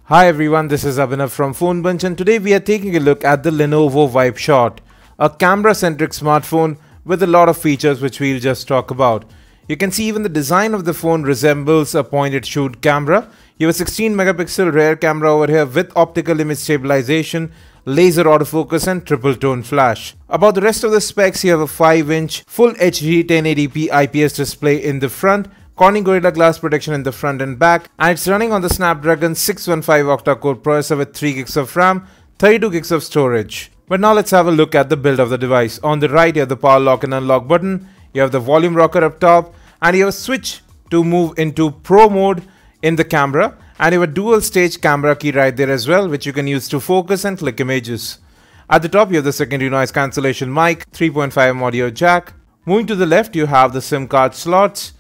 Hi everyone, this is Abhinav from PhoneBunch and today we are taking a look at the Lenovo Vibe Shot, a camera-centric smartphone with a lot of features which we'll just talk about. You can see even the design of the phone resembles a point-and-shoot camera. You have a 16 megapixel rear camera over here with optical image stabilization, laser autofocus and triple tone flash. About the rest of the specs, you have a 5-inch Full HD 1080p IPS display in the front, Corning Gorilla Glass protection in the front and back, and it's running on the Snapdragon 615 octa-core processor with 3 gigs of RAM, 32 gigs of storage. But now let's have a look at the build of the device. On the right, you have the power lock and unlock button, you have the volume rocker up top, and you have a switch to move into Pro mode in the camera, and you have a dual stage camera key right there as well, which you can use to focus and click images. At the top, you have the secondary noise cancellation mic, 3.5mm audio jack. Moving to the left, you have the SIM card slots.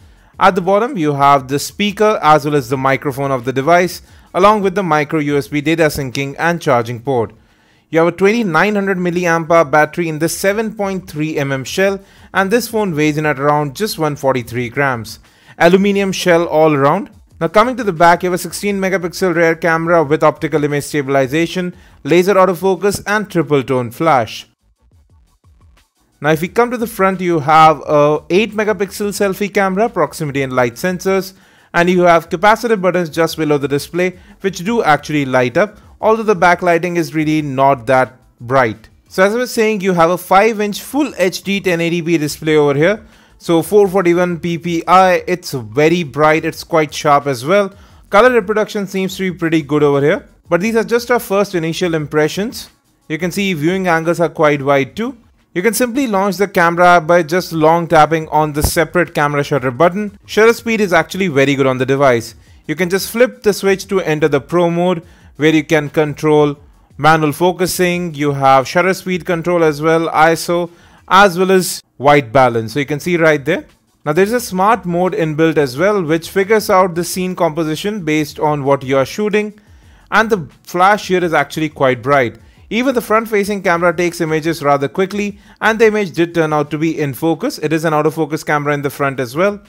At the bottom, you have the speaker as well as the microphone of the device, along with the micro USB data syncing and charging port. You have a 2900 mAh battery in the 7.3mm shell, and this phone weighs in at around just 143 grams. Aluminium shell all around. Now coming to the back, you have a 16 megapixel rear camera with optical image stabilization, laser autofocus and triple tone flash. Now if we come to the front, you have a 8 megapixel selfie camera, proximity and light sensors, and you have capacitive buttons just below the display which do actually light up, although the backlighting is really not that bright. So as I was saying, you have a 5-inch Full HD 1080p display over here. So 441 ppi, it's very bright, it's quite sharp as well. Color reproduction seems to be pretty good over here. But these are just our first initial impressions. You can see viewing angles are quite wide too. You can simply launch the camera app by just long tapping on the separate camera shutter button. Shutter speed is actually very good on the device. You can just flip the switch to enter the Pro mode, where you can control manual focusing, you have shutter speed control as well, ISO, as well as white balance. So you can see right there. Now there's a smart mode inbuilt as well, which figures out the scene composition based on what you are shooting. And the flash here is actually quite bright. Even the front-facing camera takes images rather quickly, and the image did turn out to be in focus. It is an autofocus camera in the front as well.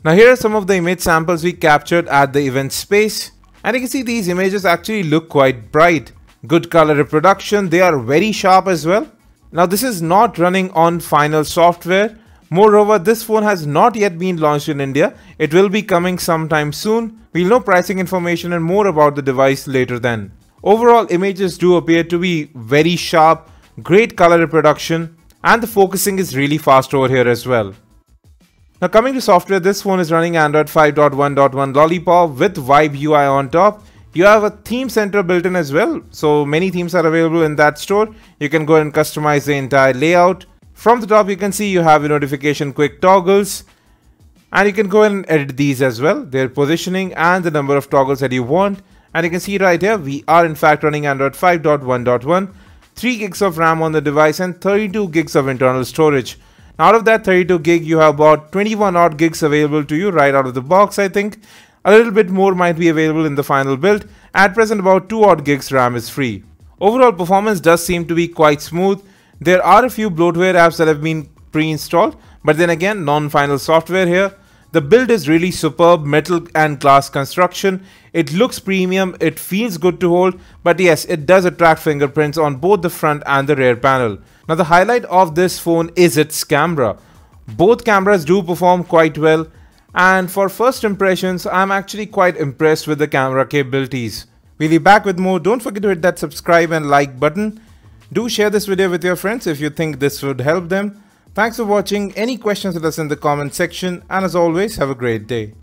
Now here are some of the image samples we captured at the event space, and you can see these images actually look quite bright. Good color reproduction, they are very sharp as well. Now this is not running on final software. Moreover, this phone has not yet been launched in India. It will be coming sometime soon. We'll know pricing information and more about the device later then. Overall, images do appear to be very sharp, great color reproduction, and the focusing is really fast over here as well. Now coming to software, this phone is running Android 5.1.1 Lollipop with Vibe UI on top. You have a theme center built in as well, so many themes are available in that store. You can go and customize the entire layout. From the top, you can see you have your notification quick toggles, and you can go and edit these as well, their positioning and the number of toggles that you want. And you can see right here, we are in fact running Android 5.1.1, 3 gigs of RAM on the device and 32 gigs of internal storage. Now out of that 32 gig, you have about 21 odd gigs available to you right out of the box, I think. A little bit more might be available in the final build. At present, about 2 odd gigs RAM is free. Overall performance does seem to be quite smooth. There are a few bloatware apps that have been pre-installed, but then again, non-final software here. The build is really superb, metal and glass construction. It looks premium, it feels good to hold, but yes, it does attract fingerprints on both the front and the rear panel. Now the highlight of this phone is its camera. Both cameras do perform quite well, and for first impressions, I'm actually quite impressed with the camera capabilities. We'll be back with more. Don't forget to hit that subscribe and like button. Do share this video with your friends if you think this would help them. Thanks for watching. Any questions, let us in the comment section, and as always, have a great day.